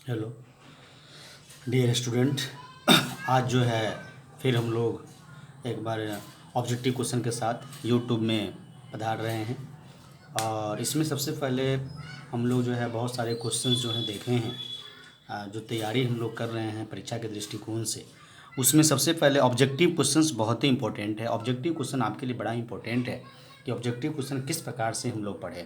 Hello dear student. आज जो है फिर हम लोग एक बार ऑब्जेक्टिव क्वेश्चन के साथ यूट्यूब में पधार रहे हैं। और इसमें सबसे पहले हम लोग जो है बहुत सारे क्वेश्चंस जो हैं देखे हैं, जो तैयारी हम लोग कर रहे हैं परीक्षा के दृष्टिकोण से। उसमें सबसे पहले ऑब्जेक्टिव क्वेश्चंस बहुत ही इंपॉर्टेंट है। ऑब्जेक्टिव क्वेश्चन आपके लिए बड़ा इंपॉर्टेंट है कि ऑब्जेक्टिव क्वेश्चन किस प्रकार से हम लोग पढ़ें।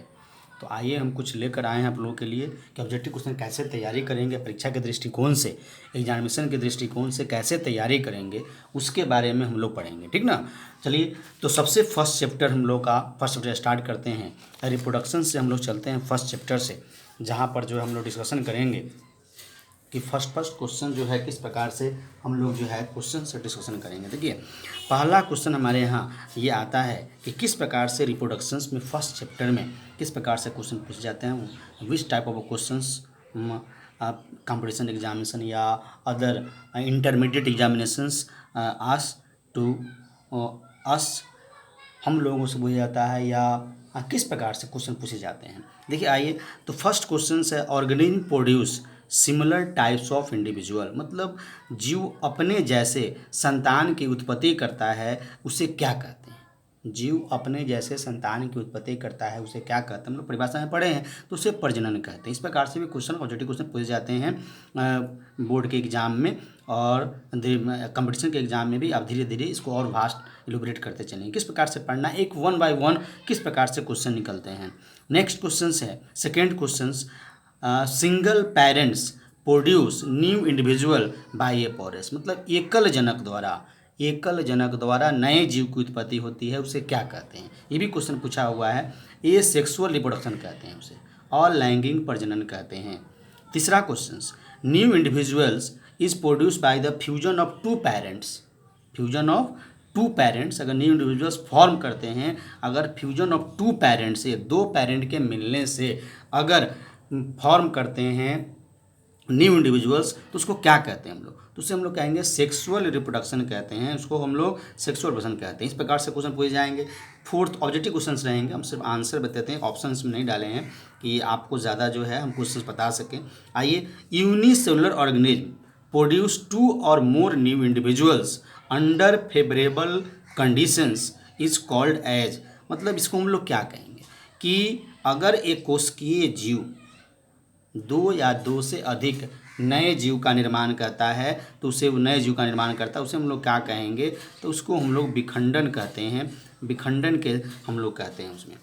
तो आइए हम कुछ लेकर आए हैं आप लोगों के लिए कि ऑब्जेक्टिव क्वेश्चन कैसे तैयारी करेंगे, परीक्षा के दृष्टिकोण से, एग्जामिनेशन के दृष्टिकोण से कैसे तैयारी करेंगे, उसके बारे में हम लोग पढ़ेंगे। ठीक ना। चलिए, तो सबसे फर्स्ट चैप्टर हम लोग का फर्स्ट चैप्टर स्टार्ट करते हैं। रिप्रोडक्शन से हम लोग चलते हैं फर्स्ट चैप्टर से, जहाँ पर जो है हम लोग डिस्कशन करेंगे कि फर्स्ट क्वेश्चन जो है किस प्रकार से हम लोग जो है क्वेश्चन से डिस्कशन करेंगे। देखिए, पहला क्वेश्चन हमारे यहाँ ये आता है कि किस प्रकार से रिप्रोडक्शंस में फर्स्ट चैप्टर में किस प्रकार से क्वेश्चन पूछे जाते हैं, which type of questions competition examination या other intermediate examinations ask to us, हम लोगों से पूछा जाता है या किस प्रकार से क्वेश्चन पूछे जाते हैं। देखिए आइए, तो फर्स्ट क्वेश्चन है organism produce similar types of individual, मतलब जीव अपने जैसे संतान की उत्पत्ति करता है उसे क्या कहते हैं। जीव अपने जैसे संतान की उत्पत्ति करता है उसे क्या कहते हैं, हम लोग परिभाषा में पढ़े हैं, तो उसे प्रजनन कहते हैं। इस प्रकार से भी क्वेश्चन ऑब्जेक्टिव क्वेश्चन पूछे जाते हैं बोर्ड के एग्जाम में, और कंपटीशन के एग्जाम में भी। आप धीरे धीरे इसको और वास्ट इलुबरेट करते चलेंगे किस प्रकार से पढ़ना, एक वन बाय वन किस प्रकार से क्वेश्चन निकलते हैं। नेक्स्ट क्वेश्चन है second question, single parents produce new individual by a porous, मतलब एकल जनक द्वारा नए जीव की उत्पत्ति होती है उसे क्या कहते हैं। ये भी क्वेश्चन पूछा हुआ है। ये सेक्सुअल रिप्रोडक्शन कहते हैं उसे, और लैंगिक प्रजनन कहते हैं। तीसरा question, new individuals is produce by the fusion of two parents, fusion of two parents, अगर न्यू इंडिविजुअल्स फॉर्म करते हैं, अगर फ्यूजन ऑफ टू पेरेंट्स से, दो पेरेंट के मिलने से अगर फॉर्म करते हैं न्यू इंडिविजुअल्स, तो उसको क्या कहते हैं हम लोग, तो उसे हम लोग कहेंगे सेक्सुअल रिप्रोडक्शन कहते हैं, उसको हम लोग सेक्सुअल रिप्रोडक्शन कहते हैं। इस प्रकार से क्वेश्चन पूछे जाएंगे। फोर्थ ऑब्जेक्टिव क्वेश्चंस रहेंगे, हम सिर्फ आंसर बताते हैं, ऑप्शन में नहीं डाले हैं कि आपको ज़्यादा जो है हम क्वेश्चन बता सकें। आइए, यूनिसेलुलर ऑर्गेनिज्म प्रोड्यूस टू और more new individuals under favourable conditions is called as, मतलब इसको हम लोग क्या कहेंगे कि अगर एक कोशिकीय जीव दो या दो से अधिक नए जीव का निर्माण करता है, तो उसे नए जीव का निर्माण करता है उसे हम लोग क्या कहेंगे, तो उसको हम लोग विखंडन कहते हैं। विखंडन के हम लोग कहते हैं उसमें।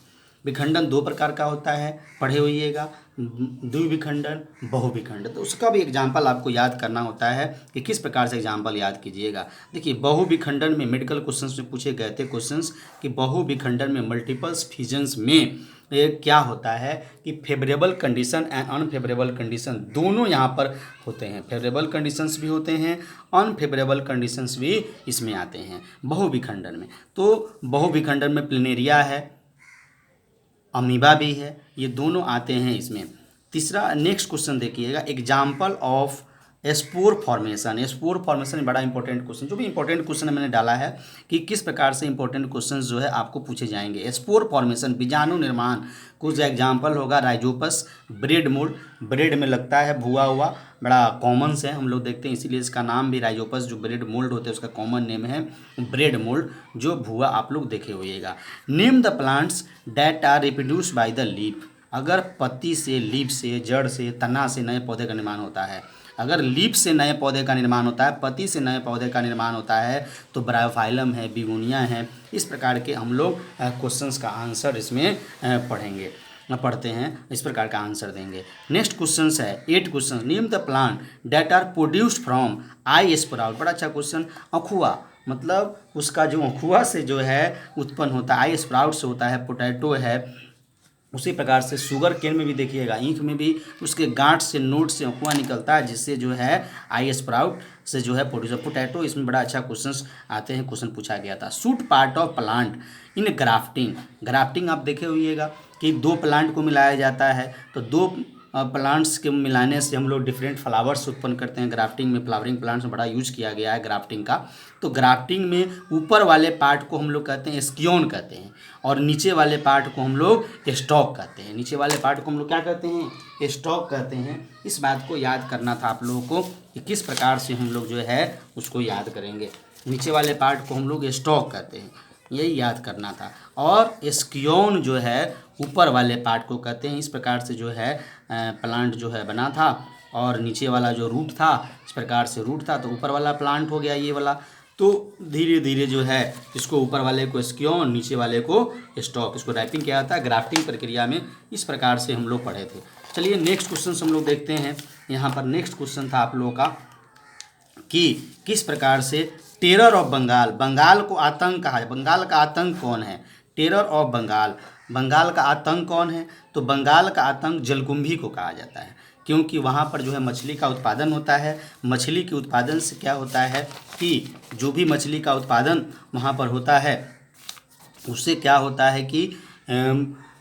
विखंडन दो प्रकार का होता है, पढ़े होइएगा, द्विविखंडन, बहुविखंडन। तो उसका भी एग्जाम्पल आपको याद करना होता है कि किस प्रकार से एग्जाम्पल याद कीजिएगा। देखिए, बहुविखंडन में मेडिकल क्वेश्चंस में पूछे गए थे क्वेश्चंस कि बहुविखंडन में मल्टीपल्स फिजन्स में ये क्या होता है कि favourable condition and unfavourable condition दोनों यहाँ पर होते हैं। फेवरेबल कंडीशंस भी होते हैं, अनफेवरेबल कंडीशंस भी इसमें आते हैं बहुविखंडन में। तो बहुविखंडन में प्लेनेरिया है, अमीबा भी है, ये दोनों आते हैं इसमें। तीसरा नेक्स्ट क्वेश्चन देखिएगा, example of spore formation. Spore formation बड़ा इंपॉर्टेंट क्वेश्चन, जो भी इंपॉर्टेंट क्वेश्चन मैंने डाला है कि किस प्रकार से इंपॉर्टेंट क्वेश्चन जो है आपको पूछे जाएंगे। स्पोर फॉर्मेशन, बीजाणु निर्माण, कुछ एग्जाम्पल होगा राइजोपस, ब्रेड मोल्ड, ब्रेड में लगता है भुआ हुआ, बड़ा कॉमन से हम लोग देखते हैं, इसीलिए इसका नाम भी राइजोपस, जो ब्रेड मोल्ड होते हैं उसका कॉमन नेम है ब्रेड मोल्ड, जो भुआ आप लोग देखे होइएगा। Name the plants that are reproduce by the leaf, अगर पत्ती से, लीफ से, जड़ से, तना से नए पौधे का निर्माण होता है, अगर लीफ से नए पौधे का निर्माण होता है, पत्ती से नए पौधे का निर्माण होता है, तो ब्रायोफाइलम है, बिगोनिया है। इस प्रकार के हम लोग क्वेश्चंस का आंसर इसमें पढ़ते हैं, इस प्रकार का आंसर देंगे। नेक्स्ट क्वेश्चन है 8 question, name the plant that are produced from eye sprout, बड़ा अच्छा क्वेश्चन। अखुआ, मतलब उसका जो अखुआ से जो है उत्पन्न होता है, आई स्प्राउट से होता है, पोटैटो है। उसी प्रकार से शुगर केन में भी देखिएगा, ईख में भी उसके गांठ से, नोट से अकुआ निकलता है, जिससे जो है आई स्प्राउट से जो है प्रोड्यूसर। पोटैटो, इसमें बड़ा अच्छा क्वेश्चंस आते हैं, क्वेश्चन पूछा गया था। Shoot part of plant in grafting, grafting आप देखे होइएगा कि दो प्लांट को मिलाया जाता है, तो दो प्लांट्स के मिलाने से हम लोग डिफरेंट फ्लावर्स उत्पन्न करते हैं। ग्राफ्टिंग में, फ्लावरिंग प्लांट्स में बड़ा यूज किया गया है ग्राफ्टिंग का। तो ग्राफ्टिंग में ऊपर वाले पार्ट को हम लोग कहते हैं स्कियोन कहते हैं, और नीचे वाले पार्ट को हम लोग स्टॉक कहते हैं। नीचे वाले पार्ट को हम लोग क्या कहते हैं? स्टॉक कहते हैं। इस बात को याद करना था आप लोगों को कि किस प्रकार से हम लोग जो है उसको याद करेंगे। नीचे वाले पार्ट को हम लोग स्टॉक कहते हैं, यही याद करना था। और स्कियोन जो है ऊपर वाले पार्ट को कहते हैं। इस प्रकार से जो है प्लांट जो है बना था, और नीचे वाला जो रूट था इस प्रकार से रूट था, तो ऊपर वाला प्लांट हो गया ये वाला। तो धीरे धीरे जो है इसको ऊपर वाले को स्कियोन, नीचे वाले को स्टॉक, इसको रैपिंग किया जाता है ग्राफ्टिंग प्रक्रिया में। इस प्रकार से हम लोग पढ़े थे। चलिए नेक्स्ट क्वेश्चन हम लोग देखते हैं। यहाँ पर नेक्स्ट क्वेश्चन था आप लोगों का कि किस प्रकार से टेरर ऑफ बंगाल, बंगाल को आतंक कहा है। बंगाल का आतंक कौन है? टेरर ऑफ बंगाल, बंगाल का आतंक कौन है? तो बंगाल का आतंक जलकुंभी को कहा जाता है, क्योंकि वहाँ पर जो है मछली का उत्पादन होता है। मछली के उत्पादन से क्या होता है कि जो भी मछली का उत्पादन वहाँ पर होता है उससे क्या होता है कि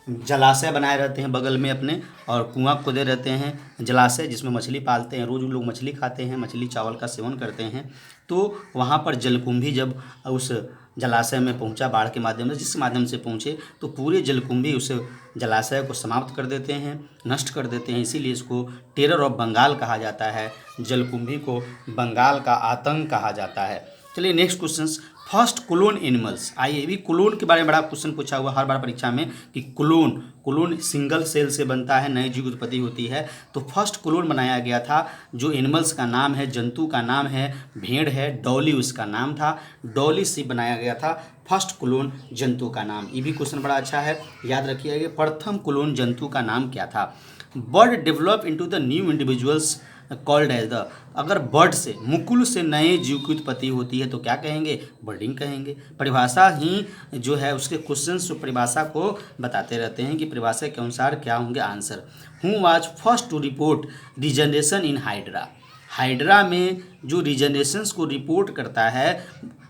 जलाशय बनाए रहते हैं बगल में अपने, और कुआं खोदे रहते हैं जलाशय जिसमें मछली पालते हैं। रोज़ लोग मछली खाते हैं, मछली चावल का सेवन करते हैं। तो वहाँ पर जलकुंभी जब उस जलाशय में पहुँचा बाढ़ के माध्यम से, जिस माध्यम से पहुँचे, तो पूरे जलकुंभी उस जलाशय को समाप्त कर देते हैं, नष्ट कर देते हैं। इसीलिए इसको टेरर ऑफ बंगाल कहा जाता है। जलकुंभी को बंगाल का आतंक कहा जाता है। चलिए next question, first clone animals. आइए, भी क्लोन के बारे में बड़ा क्वेश्चन पूछा हुआ हर बार परीक्षा में कि क्लोन सिंगल सेल से बनता है, नई जीव उत्पत्ति होती है। तो फर्स्ट क्लोन बनाया गया था, जो एनिमल्स का नाम है, जंतु का नाम है भेड़ है, डॉली उसका नाम था। डॉली से बनाया गया था फर्स्ट क्लोन जंतु का नाम। ये भी क्वेश्चन बड़ा अच्छा है, याद रखिएगा। प्रथम क्लोन जंतु का नाम क्या था? Bud develop into the new individuals called as the. अगर बर्ड से, मुकुल से नए जीव की उत्पत्ति होती है तो क्या कहेंगे? बर्डिंग कहेंगे। परिभाषा ही जो है उसके क्वेश्चंस जो परिभाषा को बताते रहते हैं कि परिभाषा के अनुसार क्या होंगे answer. Who was first to report regeneration in hydra. Hydra में जो रीजनरेशंस को रिपोर्ट करता है,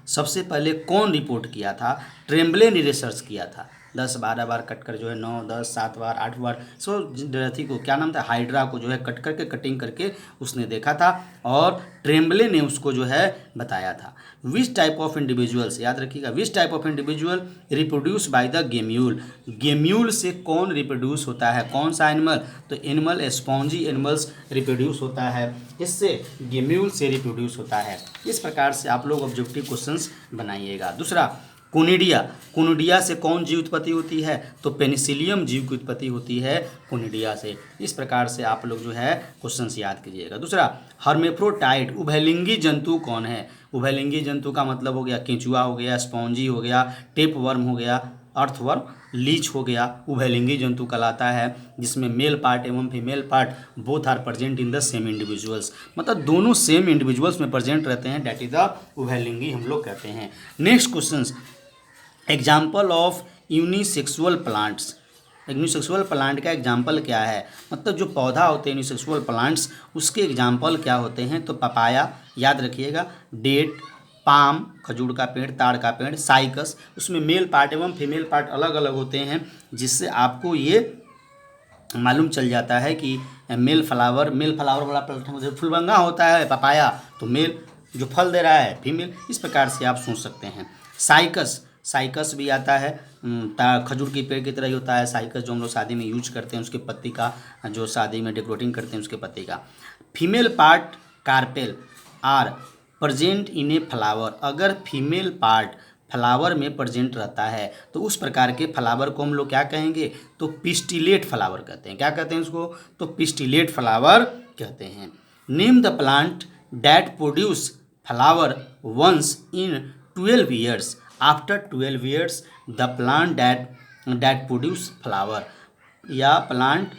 सबसे पहले कौन रिपोर्ट किया था? ट्रेम्बले ने रिसर्च किया था। 10-12 बार कट कर जो है 9, 10, 7 बार, 8 बार, सो रथी को क्या नाम था, हाइड्रा को जो है कट करके, कटिंग करके उसने देखा था, और ट्रेम्बले ने उसको जो है बताया था। विच टाइप ऑफ इंडिविजुअल्स, याद रखिएगा, which type of individual reproduce by the gemmule. Gemmule से कौन रिप्रोड्यूस होता है? कौन सा एनिमल? तो एनिमल स्पॉन्जी एनिमल्स रिप्रोड्यूस होता है, इससे गेम्यूल से रिप्रोड्यूस होता है। इस प्रकार से आप लोग ऑब्जेक्टिव क्वेश्चंस बनाइएगा। दूसरा, कोनिडिया, कोनिडिया से कौन जीव उत्पत्ति होती है? तो पेनिसिलियम जीव की उत्पत्ति होती है कोनिडिया से। इस प्रकार से आप लोग जो है क्वेश्चंस याद कीजिएगा। दूसरा, हर्मेफ्रोडाइट, उभयलिंगी जंतु कौन है? उभयलिंगी जंतु का मतलब हो गया केंचुआ हो गया, स्पॉन्जी हो गया, टेप वर्म हो गया, अर्थवर्म, लीच हो गया। उभयलिंगी जंतु कहलाता है जिसमें मेल पार्ट एवं female part both are present in the same individuals, मतलब दोनों सेम इंडिविजुअल्स में प्रेजेंट रहते हैं, डेट इज द उभयलिंगी हम लोग कहते हैं। Next question, example of unisexual plants. Unisexual plant का एग्जाम्पल क्या है? मतलब जो पौधा होते हैं यूनिसेक्सुअल प्लांट्स, उसके एग्जाम्पल क्या होते हैं? तो पपाया, याद रखिएगा, डेट, पाम, खजूर का पेड़, ताड़ का पेड़, साइकस, उसमें मेल पार्ट एवं फीमेल पार्ट अलग अलग होते हैं, जिससे आपको ये मालूम चल जाता है कि मेल फ्लावर वाला प्लांट फुलबंगा होता है पपाया, तो मेल जो फल दे रहा है फीमेल। इस प्रकार से आप सोच सकते हैं। साइकस भी आता है, खजूर के पेड़ की तरह ही होता है साइकस, जो हम लोग शादी में यूज करते हैं, उसके पत्ती का, जो शादी में डेकोरेटिंग करते हैं उसके पत्ती का। Female part carpel are present in a flower. अगर फीमेल पार्ट फ्लावर में प्रेजेंट रहता है तो उस प्रकार के फ्लावर को हम लोग क्या कहेंगे? तो पिस्टिलेट फ्लावर कहते हैं। क्या कहते हैं उसको? तो पिस्टिलेट फ्लावर कहते हैं। Name the plant that produce flower once in 12 years। After 12 years the plant that produce flower, या plant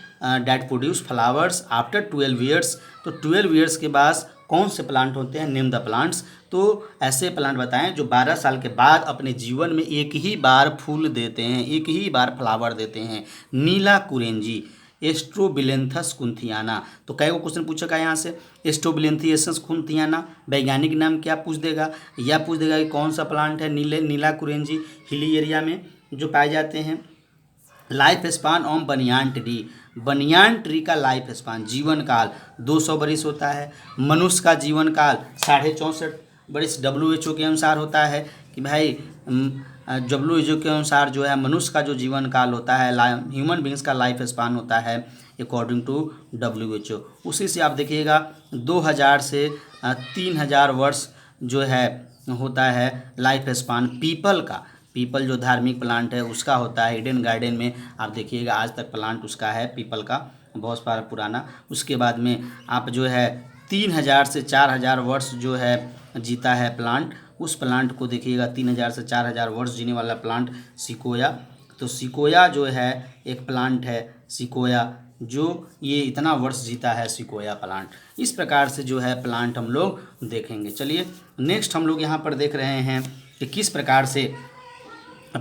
that produce flowers after 12 years। तो 12 years के बाद कौन से प्लांट होते हैं? Name the plants. तो ऐसे प्लांट बताएं जो 12 साल के बाद अपने जीवन में एक ही बार फूल देते हैं, एक ही बार फ्लावर देते हैं। नीला कुरेंजी, एस्ट्रोबिलेंथस कुंथियाना। तो कई को क्वेश्चन पूछेगा यहाँ से, एस्ट्रोबिलेंथियस कुंथियाना वैज्ञानिक नाम क्या पूछ देगा, या पूछ देगा कि कौन सा प्लांट है नीला कुरेंजी, हिली एरिया में जो पाए जाते हैं। Life span of banyan tree, banyan tree का लाइफ स्पान जीवन काल 200 बरिस होता है। मनुष्य का जीवन काल 64.5 बरिस WHO के अनुसार होता है कि भाई WHO के अनुसार जो है मनुष्य का जो जीवन काल होता है, ह्यूमन बींग्स का लाइफ स्पान होता है अकॉर्डिंग टू WHO। उसी से आप देखिएगा 2000 से 3000 वर्ष जो है होता है लाइफ स्पान पीपल का। पीपल जो धार्मिक प्लांट है उसका होता है। ईडन गार्डन में आप देखिएगा आज तक प्लांट उसका है पीपल का, बहुत सारा पुराना। उसके बाद में आप जो है 3000 से 4000 वर्ष जो है जीता है प्लांट। उस प्लांट को देखिएगा 3000 से 4000 वर्ष जीने वाला प्लांट सिकोया। तो सिकोया जो है एक प्लांट है सिकोया, जो ये इतना वर्ष जीता है सिकोया प्लांट। इस प्रकार से जो है प्लांट हम लोग देखेंगे। चलिए नेक्स्ट हम लोग यहाँ पर देख रहे हैं कि किस प्रकार से,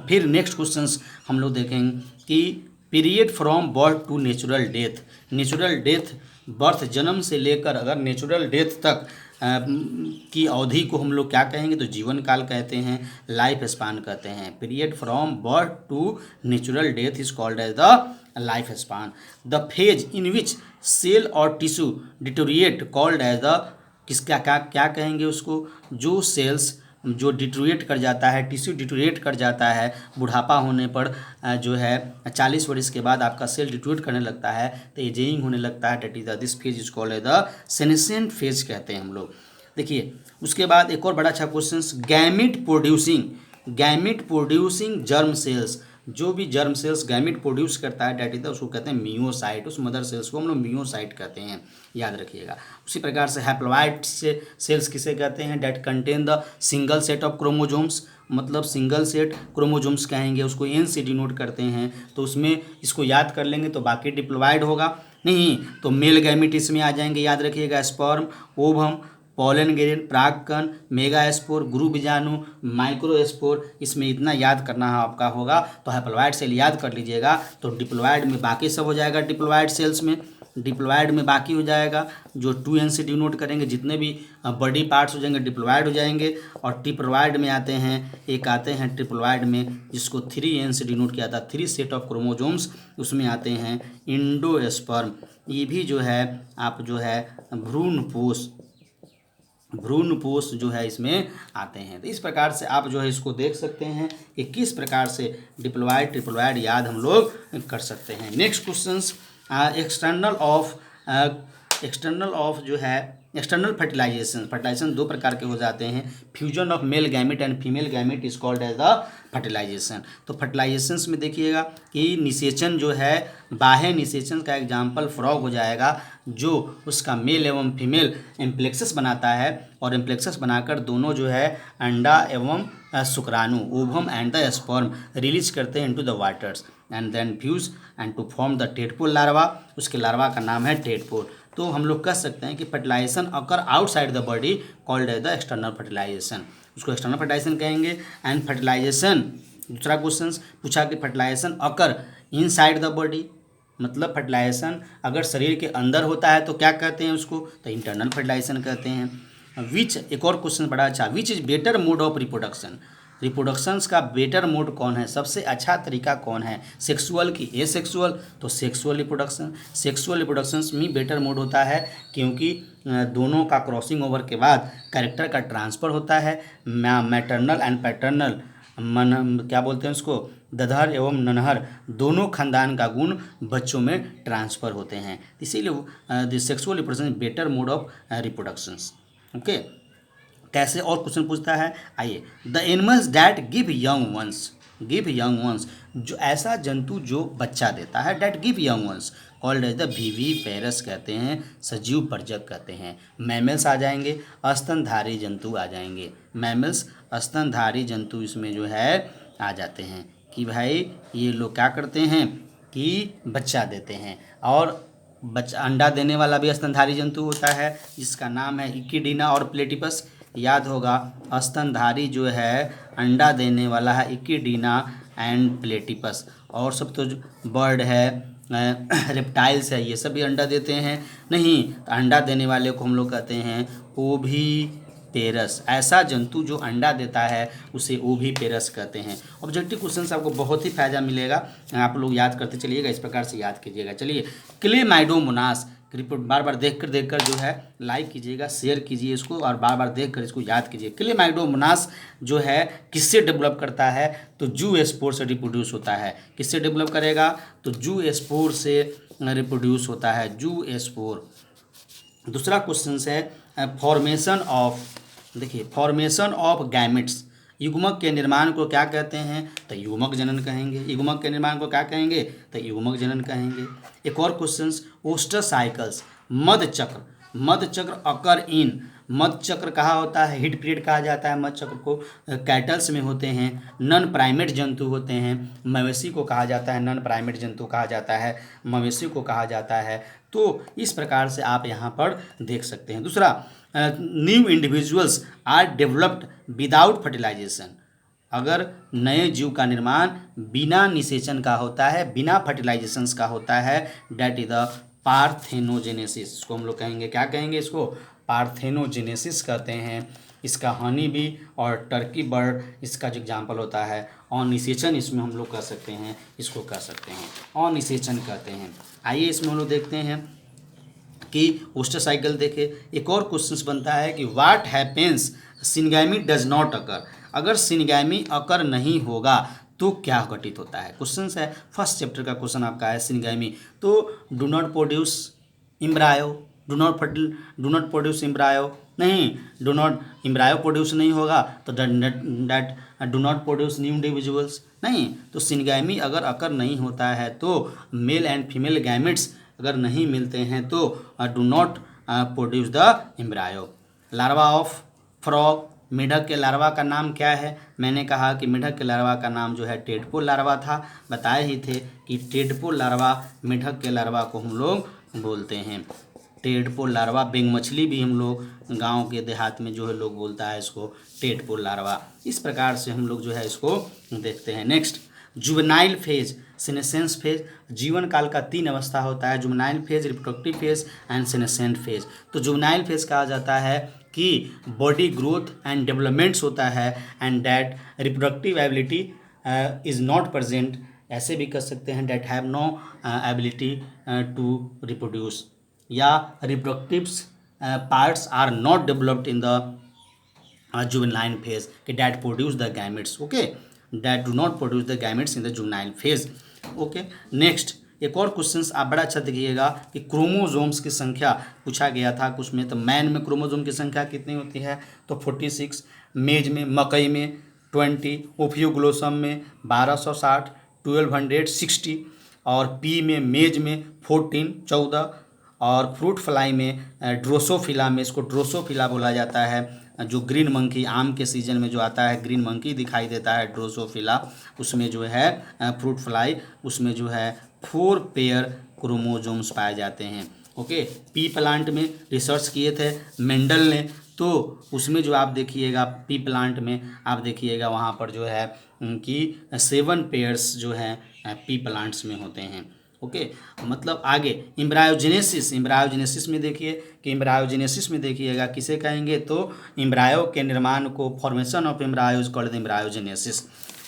फिर नेक्स्ट क्वेश्चंस हम लोग देखेंगे कि period from birth to natural death. Natural death birth जन्म से लेकर अगर नेचुरल डेथ तक की अवधि को हम लोग क्या कहेंगे, तो जीवन काल कहते हैं, लाइफ स्पान कहते हैं। Period from birth to natural death is called as the life span. The phase in which cell और tissue deteriorate called as the, किसका क्या कहेंगे उसको, जो सेल्स जो डिटोरिएट कर जाता है, टिश्यू डिटोरिएट कर जाता है बुढ़ापा होने पर, जो है 40 वर्ष के बाद आपका सेल डिटोरिएट करने लगता है, तो एजिंग होने लगता है। That is the this phase is called the senescent phase कहते हैं हम लोग। देखिए उसके बाद एक और बड़ा अच्छा question, gamete producing germ cells. जो भी जर्म सेल्स गैमिट प्रोड्यूस करता है डेट इज द, उसको कहते हैं मियोसाइट। उस मदर सेल्स को हम लोग मियोसाइट कहते हैं, याद रखिएगा। उसी प्रकार से हैप्लॉइड से सेल्स किसे कहते हैं, that contain the single set of chromosomes, मतलब सिंगल सेट क्रोमोजोम्स कहेंगे उसको, एन से डिनोट करते हैं। तो उसमें इसको याद कर लेंगे तो बाकी डिप्लॉइड होगा, नहीं तो मेल गैमिट इसमें आ जाएंगे, याद रखिएगा। स्पर्म, ओवम, पॉलन ग्रेन, परागकण, मेगास्पोर, गुरु बीजाणु, माइक्रोस्पोर, इसमें इतना याद करना है आपका होगा। तो हैप्लॉइड सेल याद कर लीजिएगा। तो डिप्लॉइड में बाकी सब हो जाएगा, डिप्लॉइड सेल्स में, डिप्लॉइड में बाकी हो जाएगा जो 2n से डिनोट करेंगे, जितने भी बॉडी पार्ट्स हो जाएंगे डिप्लॉइड हो जाएंगे। और ट्रिप्लॉइड में आते हैं, एक आते हैं ट्रिप्लॉइड में जिसको 3n से डिनोट किया था, 3 सेट ऑफ क्रोमोजोम्स, उसमें आते हैं इंडोस्पर्म। ये भी जो है आप जो है भ्रूणपोष जो है इसमें आते हैं। तो इस प्रकार से आप जो है इसको देख सकते हैं कि किस प्रकार से डिप्लॉइड ट्रिप्लॉइड याद हम लोग कर सकते हैं। नेक्स्ट क्वेश्चंस, एक्सटर्नल ऑफ जो है एक्सटर्नल फर्टिलाइजेशन 2 प्रकार के हो जाते हैं। Fusion of male gamete and female gamete is called as the fertilization. तो फर्टिलाइजेशंस में देखिएगा कि निषेचन जो है, बाह्य निषेचन का एग्जाम्पल फ्रॉग हो जाएगा, जो उसका मेल एवं फीमेल एम्प्लेक्सस बनाता है, और एम्प्लेक्सस बनाकर दोनों जो है अंडा एवं शुक्राणु, ovum and the sperm release करते हैं into the waters and then fuse and to form the tadpole larva. उसके लार्वा का नाम है टेडपोल। तो हम लोग कह सकते हैं कि fertilization occur outside the body called as the external fertilization, उसको एक्सटर्नल फर्टिलाइजेशन कहेंगे। एंड फर्टिलाइजेशन, दूसरा क्वेश्चन पूछा कि fertilization occur inside the body, मतलब फर्टिलाइजेशन अगर शरीर के अंदर होता है तो क्या कहते हैं उसको, तो इंटरनल फर्टिलाइजेशन कहते हैं। विच, एक और क्वेश्चन बड़ा अच्छा, which is better mode of reproduction, reproductions का बेटर मोड कौन है, सबसे अच्छा तरीका कौन है, सेक्सुअल की एसेक्सुअल, तो सेक्सुअल रिप्रोडक्शंस में बेटर मोड होता है, क्योंकि दोनों का क्रॉसिंग ओवर के बाद कैरेक्टर का ट्रांसफ़र होता है। मैटरनल एंड पैटर्नल, क्या बोलते हैं उसको, दधर एवं ननहर, दोनों खानदान का गुण बच्चों में ट्रांसफ़र होते हैं, इसीलिए the sexual reproduction better mode of reproductions. Okay, कैसे और क्वेश्चन पूछता है, आइए। The animals that give young ones, जो ऐसा जंतु जो बच्चा देता है, that give young ones called as the viviparous कहते हैं, सजीव पर्जक कहते हैं। मैमल्स आ जाएंगे, स्तनधारी जंतु आ जाएंगे, मैमल्स स्तनधारी जंतु इसमें जो है आ जाते हैं कि भाई ये लोग क्या करते हैं कि बच्चा देते हैं। और बच्चा अंडा देने वाला भी स्तनधारी जंतु होता है जिसका नाम है इक्विडीना और प्लेटिपस, याद होगा। स्तनधारी जो है अंडा देने वाला है इक्विडीना एंड प्लेटिपस, और सब तो बर्ड है, रेप्टाइल्स है, ये सब भी अंडा देते हैं। नहीं, अंडा देने वाले को हम लोग कहते हैं पेरस, ऐसा जंतु जो अंडा देता है उसे ओविपेरस कहते हैं। ऑब्जेक्टिव क्वेश्चन से आपको बहुत ही फायदा मिलेगा, आप लोग याद करते चलिएगा, इस प्रकार से याद कीजिएगा। चलिए, क्लेमाइडोमोनास, रिपोर्ट बार बार देख कर जो है लाइक कीजिएगा, शेयर कीजिए इसको और बार बार देख कर इसको याद कीजिए। क्लेमाइडोमोनास जो है किससे डेवलप करता है, तो जू स्पोर से रिप्रोड्यूस होता है। किससे डेवलप करेगा, तो जू स्पोर से रिप्रोड्यूस होता है, जू स्पोर। दूसरा क्वेश्चन है फॉर्मेशन ऑफ, देखिए फॉर्मेशन ऑफ गैमेट्स, युग्मक के निर्माण को क्या कहते हैं, तो युग्मक जनन कहेंगे। युग्मक के निर्माण को क्या कहेंगे, तो युग्मक जनन कहेंगे। एक और क्वेश्चन, ओस्टरसाइकल्स, मध चक्र, मध चक्र अकर इन, मध चक्र कहाँ होता है, हिट पीरियड कहा जाता है। मध चक्र को कैटल्स में होते हैं, नन प्राइमेट जंतु होते हैं, मवेशी को कहा जाता है, नन प्राइमेट जंतु कहा जाता है, मवेशी को कहा जाता है। तो इस प्रकार से आप यहाँ पर देख सकते हैं। दूसरा, new individuals are developed without fertilization, अगर नए जीव का निर्माण बिना निषेचन का होता है, बिना फर्टिलाइजेशंस का होता है, डेट इज द पार्थेनोजेनेसिस। इसको हम लोग कहेंगे, क्या कहेंगे, इसको पार्थेनोजेनेसिस कहते हैं। इसका हनी बी और टर्की बर्ड इसका जो एग्जाम्पल होता है। अनिषेचन इसमें हम लोग कह सकते हैं, इसको कह सकते हैं अनिषेचन कहते हैं। आइए इसमें हम लोग देखते हैं कि ओस्टरसाइकल देखे। एक और क्वेश्चन बनता है कि what happens syngamy does not occur, अगर सिनगैमी अकर नहीं होगा तो क्या घटित होता है। क्वेश्चन है, फर्स्ट चैप्टर का क्वेश्चन आपका है सिनगैमी, तो do not produce embryo, do not produce embryo, नहीं, डू नॉट एम्ब्रायो प्रोड्यूस नहीं होगा तो that do not produce new individuals, नहीं, तो सिनगैमी अगर अकर नहीं होता है तो मेल एंड फीमेल गैमेट्स अगर नहीं मिलते हैं तो do not produce the embryo. Larva of frog, मेढक के लार्वा का नाम क्या है, मैंने कहा कि मेढक के लार्वा का नाम जो है टेडपोल लार्वा था। बताए ही थे कि टेडपोल लार्वा, मेढक के लार्वा को हम लोग बोलते हैं टेडपोल लार्वा। बेंग मछली भी हम लोग गांव के देहात में जो है लोग बोलता है इसको टेडपोल लार्वा। इस प्रकार से हम लोग जो है इसको देखते हैं। Next, juvenile phase, senescence phase, जीवन काल का 3 अवस्था होता है, juvenile phase, reproductive phase and senescent phase. तो जुवेनाइल फेज कहा जाता है कि बॉडी ग्रोथ एंड डेवलपमेंट्स होता है and that reproductive ability is not present, ऐसे भी कह सकते हैं that have no ability to reproduce, या reproductive parts are not developed in the juvenile phase कि that produce the gametes, okay, that do not produce the gametes in the juvenile phase, okay. Next, एक और question आप बड़ा अच्छा देखिएगा कि chromosomes की संख्या पूछा गया था कुछ में, तो मैन में क्रोमोजोम की संख्या कितनी होती है, तो 46, मेज में, मकई में 20, ओफियोग्लोसम में 1260, 1260, और पी में, मेज में 14 और फ्रूट फ्लाई में, ड्रोसोफिला में, इसको ड्रोसोफिला बोला जाता है, जो ग्रीन मंकी आम के सीजन में जो आता है ग्रीन मंकी दिखाई देता है ड्रोसोफिला, उसमें जो है फ्रूट फ्लाई, उसमें जो है 4 पेयर क्रोमोजोम्स पाए जाते हैं, ओके। पी प्लांट में रिसर्च किए थे मेंडल ने, तो उसमें जो आप देखिएगा पी प्लांट में आप देखिएगा वहाँ पर जो है कि 7 पेयर्स जो है पी प्लांट्स में होते हैं, ओके। मतलब आगे एम्ब्रायोजेनेसिस, एम्ब्रायोजेनेसिस में देखिए कि एम्ब्रायोजेनेसिस में देखिएगा किसे कहेंगे, तो एम्ब्रायो के निर्माण को, फॉर्मेशन ऑफ एम्ब्रायोज कॉल्ड एम्ब्रायोजेनेसिस।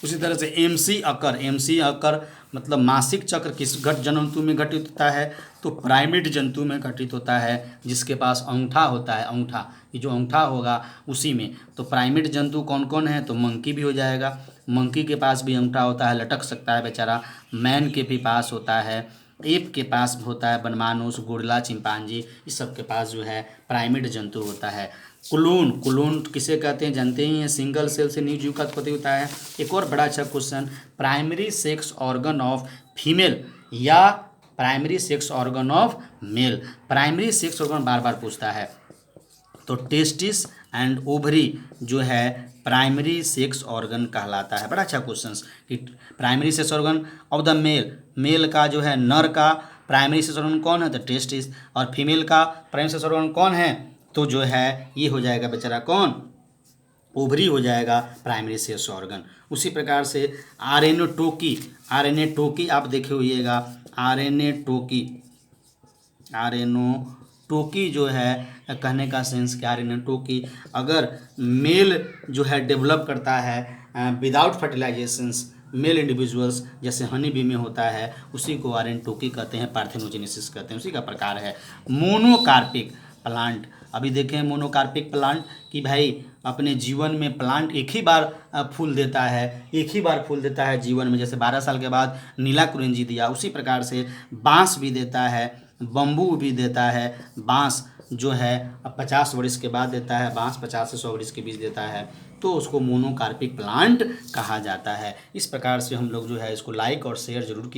उसी तरह से एमसी अकर, एमसी अकर मतलब मासिक चक्र किस जंतु में घटित होता है, तो प्राइमेट जंतु में घटित होता है जिसके पास अंगूठा होता है, अंगूठा, ये जो अंगूठा होगा उसी में। तो प्राइमेट जंतु कौन कौन है, तो मंकी भी हो जाएगा, मंकी के पास भी अंगूठा होता है, लटक सकता है बेचारा। मैन के भी पास होता है, एप के पास होता है, बनमानुस, गोरिल्ला, चिंपांजी, इस सब के पास जो है प्राइमेट जंतु होता है। क्लोन, क्लोन किसे कहते हैं जानते ही हैं, सिंगल सेल से न्यू जीव का उत्पत्ति होता है। एक और बड़ा अच्छा question, primary sex organ of female या primary sex organ of male. Primary sex organ बार बार पूछता है, तो टेस्टिस एंड ओवरी जो है प्राइमरी सेक्स ऑर्गन कहलाता है। बड़ा अच्छा क्वेश्चन कि primary sex organ of the male, male का जो है नर का प्राइमरी सेक्स ऑर्गन कौन है, तो टेस्टिस, और फीमेल का प्राइमरी सेक्स ऑर्गन कौन है, तो जो है ये हो जाएगा बेचारा कौन, ओवरी हो जाएगा प्राइमरी सेक्स ऑर्गन। उसी प्रकार से आरएनए टोकी, आरएनए टोकी आप देखे होइएगा, आरएनए टोकी, आरएनए टोकी जो है, कहने का सेंस क्या है, टोकी अगर मेल जो है डेवलप करता है विदाउट फर्टिलाइजेशंस, मेल इंडिविजुअल्स, जैसे हनी बी में होता है, उसी को आर्यन टोकी कहते हैं, पार्थेनोजेनेसिस कहते हैं, उसी का प्रकार है। मोनोकार्पिक प्लांट, अभी देखें मोनोकार्पिक प्लांट कि भाई अपने जीवन में प्लांट एक ही बार फूल देता है, एक ही बार फूल देता है जीवन में, जैसे 12 साल के बाद नीला कुरिंजी दिया, उसी प्रकार से बांस भी देता है, बम्बू भी देता है। बांस जो है 50 वर्ष के बाद देता है, बांस 50 से 100 वर्ष के बीच देता है, तो उसको मोनोकार्पिक प्लांट कहा जाता है। इस प्रकार से हम लोग जो है इसको लाइक और शेयर जरूर कीजिए।